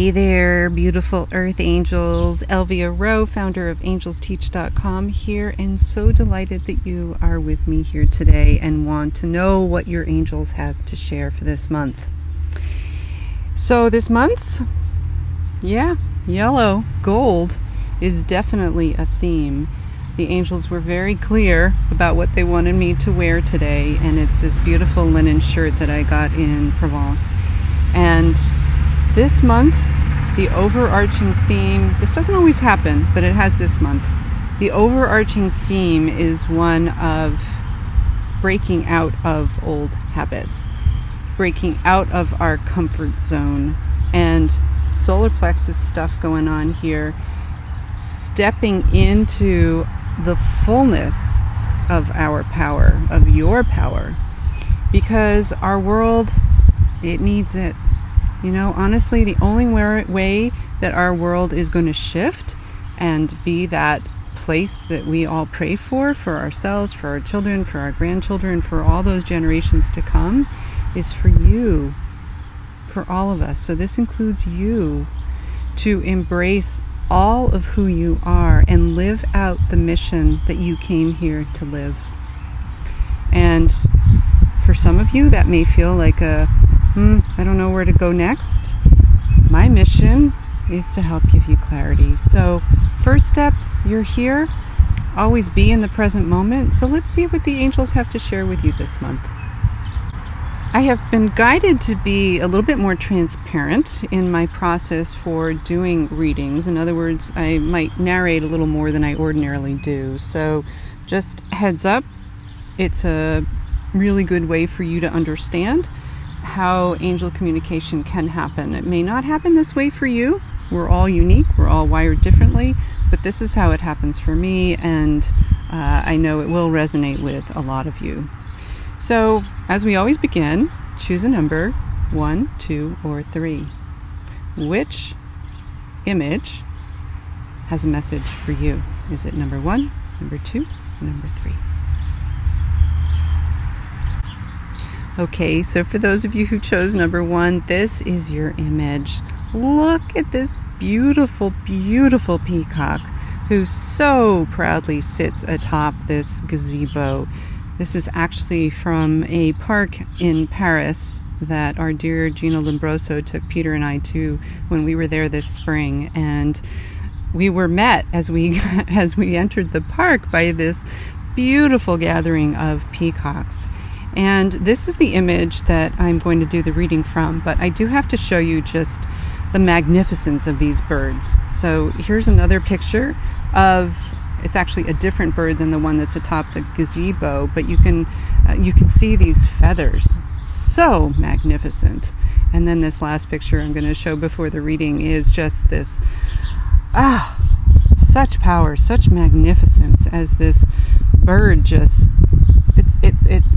Hey there, beautiful earth angels. Elvia Rowe, founder of angelsteach.com here, and so delighted that you are with me here today and want to know what your angels have to share for this month. So this month, yellow, gold is definitely a theme. The angels were very clear about what they wanted me to wear today, and it's this beautiful linen shirt that I got in Provence. And this month, the overarching theme, this doesn't always happen, but it has this month. The overarching theme is one of breaking out of old habits, breaking out of our comfort zone, and solar plexus stuff going on here, stepping into the fullness of our power, of your power, because our world, it needs it. You know, honestly, the only way that our world is going to shift and be that place that we all pray for ourselves, for our children, for our grandchildren, for all those generations to come, is for you, for all of us. So this includes you to embrace all of who you are and live out the mission that you came here to live. And for some of you, that may feel like I don't know where to go next. My mission is to help give you clarity. So first step, you're here. Always be in the present moment. So let's see what the angels have to share with you this month. I have been guided to be a little bit more transparent in my process for doing readings. In other words, I might narrate a little more than I ordinarily do. So just heads up, it's a really good way for you to understand how angel communication can happen. It may not happen this way for you. We're all unique. We're all wired differently. But this is how it happens for me, and I know it will resonate with a lot of you. So, as we always begin, choose a number, 1, 2, or 3. Which image has a message for you? Is it number 1, number 2, or number 3? Okay, so for those of you who chose number 1, this is your image. Look at this beautiful, beautiful peacock who so proudly sits atop this gazebo. This is actually from a park in Paris that our dear Gino Lombroso took Peter and I to when we were there this spring. And we were met as we entered the park by this beautiful gathering of peacocks. And this is the image that I'm going to do the reading from, but I do have to show you just the magnificence of these birds. So here's another picture of, it's actually a different bird than the one that's atop the gazebo, but you can see these feathers, so magnificent. And then this last picture I'm going to show before the reading is just this, such power, such magnificence as this bird just,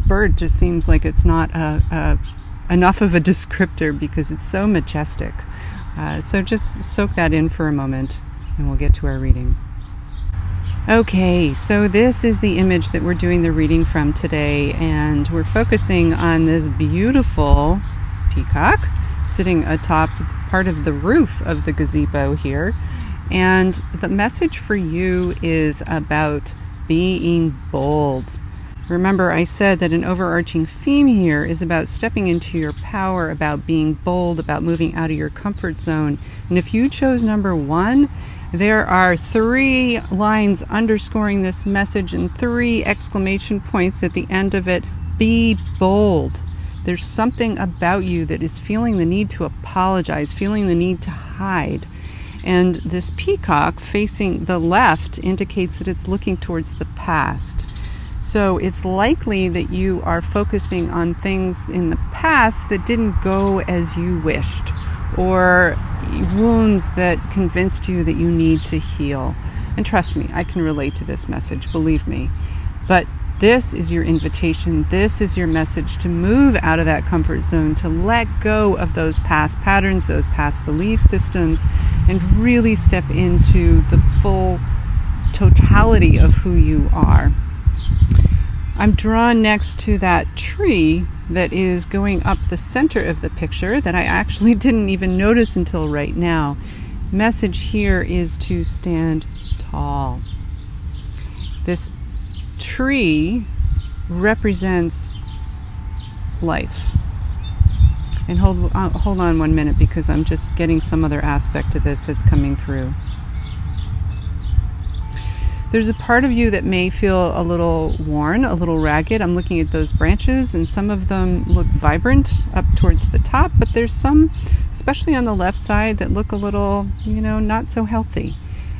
bird just seems like it's not enough of a descriptor because it's so majestic. So just soak that in for a moment and we'll get to our reading. Okay, so this is the image that we're doing the reading from today, and we're focusing on this beautiful peacock sitting atop part of the roof of the gazebo here. And the message for you is about being bold. Remember, I said that an overarching theme here is about stepping into your power, about being bold, about moving out of your comfort zone. And if you chose number 1, there are 3 lines underscoring this message and 3 exclamation points at the end of it. Be bold. There's something about you that is feeling the need to apologize, feeling the need to hide. And this peacock facing the left indicates that it's looking towards the past. So it's likely that you are focusing on things in the past that didn't go as you wished, or wounds that convinced you that you need to heal. And trust me, I can relate to this message, believe me. But this is your invitation, this is your message to move out of that comfort zone, to let go of those past patterns, those past belief systems, and really step into the full totality of who you are. I'm drawn next to that tree that is going up the center of the picture that I actually didn't even notice until right now. Message here is to stand tall. This tree represents life. And hold on 1 minute, because I'm just getting some other aspect to this that's coming through. There's a part of you that may feel a little worn, a little ragged. I'm looking at those branches, and some of them look vibrant up towards the top, but there's some, especially on the left side, that look a little, not so healthy.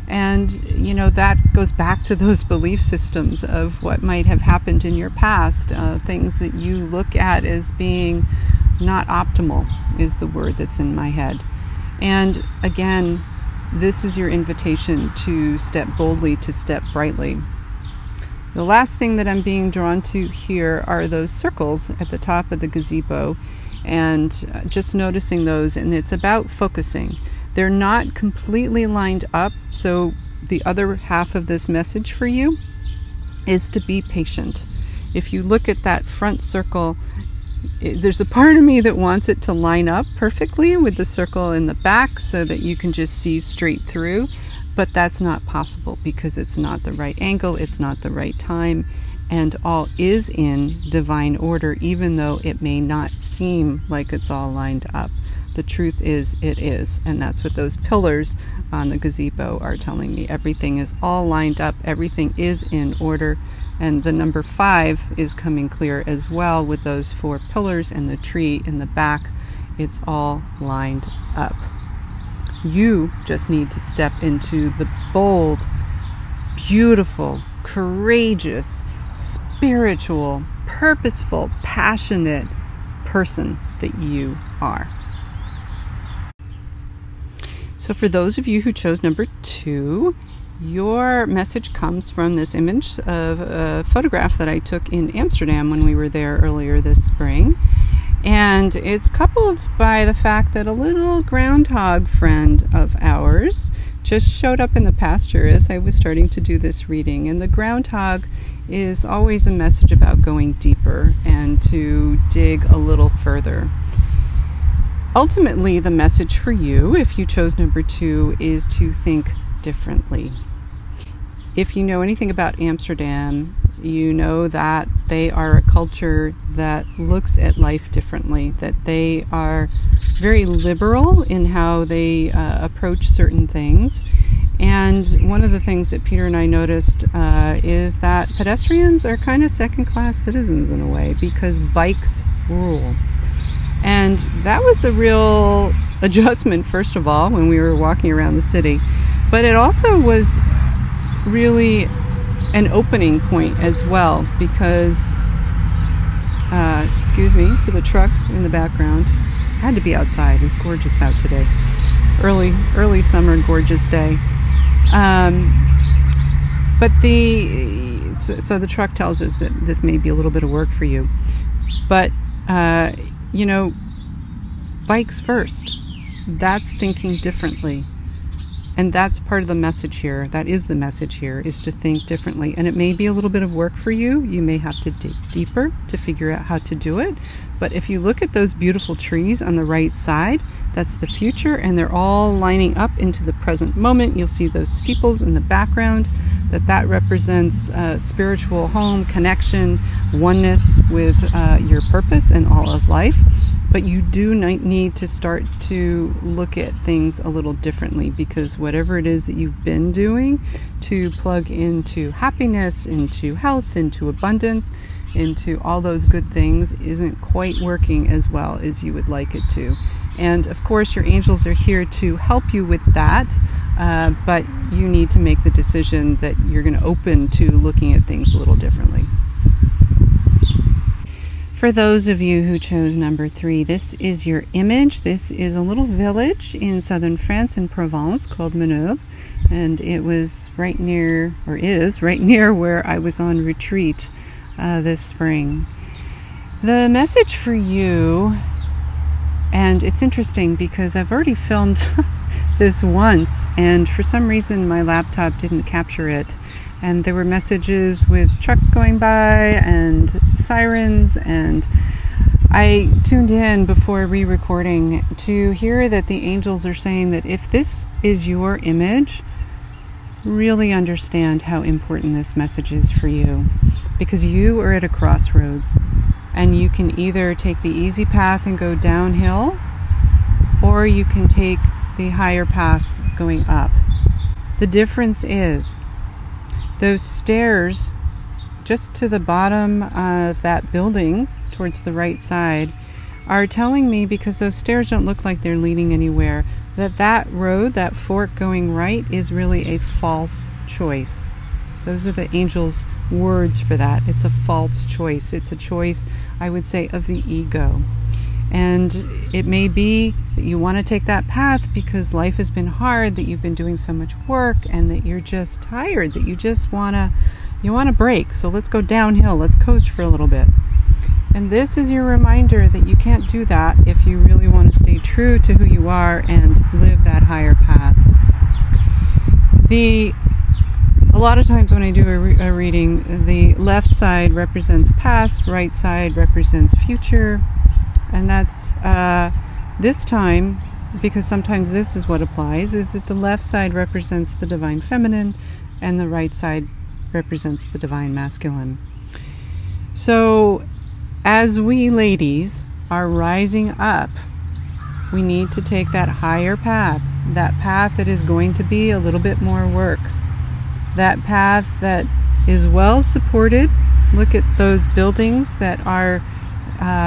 And, that goes back to those belief systems of what might have happened in your past, things that you look at as being not optimal is the word that's in my head. And again, this is your invitation to step boldly, to step brightly. The last thing that I'm being drawn to here are those circles at the top of the gazebo, and just noticing those, and it's about focusing. They're not completely lined up, so the other half of this message for you is to be patient. If you look at that front circle, there's a part of me that wants it to line up perfectly with the circle in the back so that you can just see straight through, but that's not possible because it's not the right angle, it's not the right time, and all is in divine order, even though it may not seem like it's all lined up. The truth is, it is, and that's what those pillars on the gazebo are telling me. Everything is all lined up, everything is in order. And the number 5 is coming clear as well with those 4 pillars and the tree in the back. It's all lined up. You just need to step into the bold, beautiful, courageous, spiritual, purposeful, passionate person that you are. So for those of you who chose number 2, your message comes from this image of a photograph that I took in Amsterdam when we were there earlier this spring. And it's coupled by the fact that a little groundhog friend of ours just showed up in the pasture as I was starting to do this reading. And the groundhog is always a message about going deeper and to dig a little further. Ultimately, the message for you, if you chose number 2, is to think differently. If you know anything about Amsterdam, you know that they are a culture that looks at life differently, that they are very liberal in how they approach certain things. And one of the things that Peter and I noticed is that pedestrians are kind of second-class citizens in a way, because bikes rule. And that was a real adjustment, first of all, when we were walking around the city. But it also was really an opening point as well, because, excuse me for the truck in the background. I had to be outside. It's gorgeous out today. Early summer, gorgeous day. But so the truck tells us that this may be a little bit of work for you. But, bikes first. That's thinking differently. And that's part of the message here. That is the message here, is to think differently. And it may be a little bit of work for you. You may have to dig deeper to figure out how to do it. But if you look at those beautiful trees on the right side, that's the future, and they're all lining up into the present moment. You'll see those steeples in the background, that represents spiritual home, connection, oneness with your purpose and all of life. But you do need to start to look at things a little differently, because whatever it is that you've been doing to plug into happiness, into health, into abundance, into all those good things isn't quite working as well as you would like it to. And of course, your angels are here to help you with that, but you need to make the decision that you're going to open to looking at things a little differently. For those of you who chose number 3, this is your image. This is a little village in southern France in Provence called Menerbes, and it was right near, or is right near, where I was on retreat this spring. The message for you, and it's interesting because I've already filmed this once, and for some reason my laptop didn't capture it. and there were messages with trucks going by and sirens, and I tuned in before re-recording to hear that the angels are saying that if this is your image, really understand how important this message is for you, because you are at a crossroads and you can either take the easy path and go downhill, or you can take the higher path going up. The difference is those stairs just to the bottom of that building towards the right side are telling me, because those stairs don't look like they're leading anywhere, that road, that fork going right, is really a false choice. Those are the angels' words for that. It's a false choice. It's a choice, I would say, of the ego. And it may be that you want to take that path because life has been hard, that you've been doing so much work, and that you're just tired, that you just want to break. So let's go downhill. Let's coast for a little bit. And this is your reminder that you can't do that if you really want to stay true to who you are and live that higher path. A lot of times when I do a reading, the left side represents past, right side represents future. And that's this time, because sometimes this is what applies, is that the left side represents the divine feminine and the right side represents the divine masculine. So as we ladies are rising up, we need to take that higher path, that path that is going to be a little bit more work, that path that is well supported. Look at those buildings that are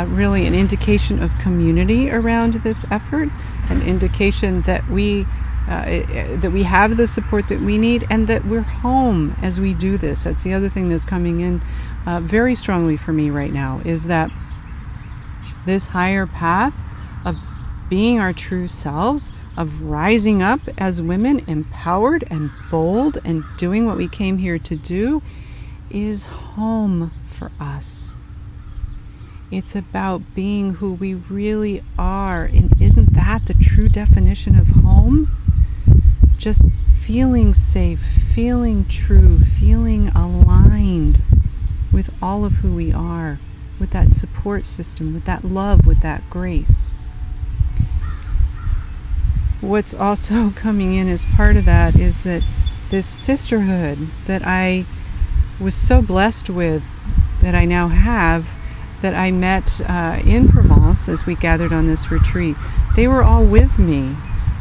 really an indication of community around this effort, an indication that we have the support that we need, and that we're home as we do this. That's the other thing that's coming in very strongly for me right now, is that this higher path of being our true selves, of rising up as women, empowered and bold and doing what we came here to do, is home for us. It's about being who we really are. And isn't that the true definition of home? Just feeling safe, feeling true, feeling aligned with all of who we are, with that support system, with that love, with that grace. What's also coming in as part of that is that this sisterhood that I was so blessed with, that I now have, that I met in Provence as we gathered on this retreat, they were all with me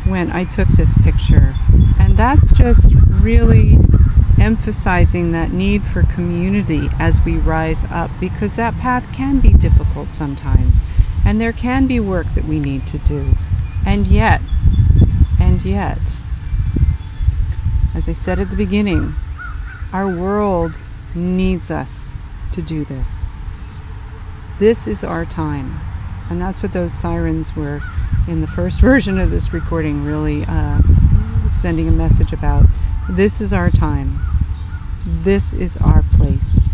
when I took this picture. And that's just really emphasizing that need for community as we rise up, because that path can be difficult sometimes, and there can be work that we need to do. And yet, as I said at the beginning, our world needs us to do this. This is our time. And that's what those sirens were in the first version of this recording, really sending a message about. This is our time. This is our place.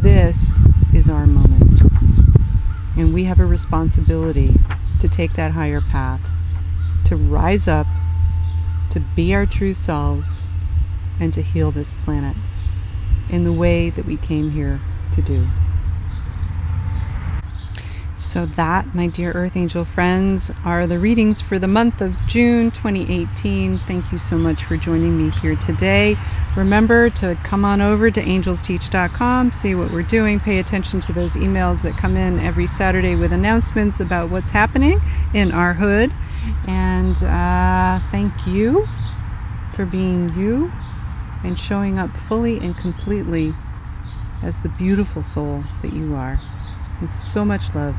This is our moment. And we have a responsibility to take that higher path, to rise up, to be our true selves, and to heal this planet in the way that we came here to do. So that, my dear Earth Angel friends, are the readings for the month of June 2018. Thank you so much for joining me here today. Remember to come on over to angelsteach.com, see what we're doing, pay attention to those emails that come in every Saturday with announcements about what's happening in our hood. And thank you for being you and showing up fully and completely as the beautiful soul that you are. With so much love.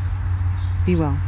Be well.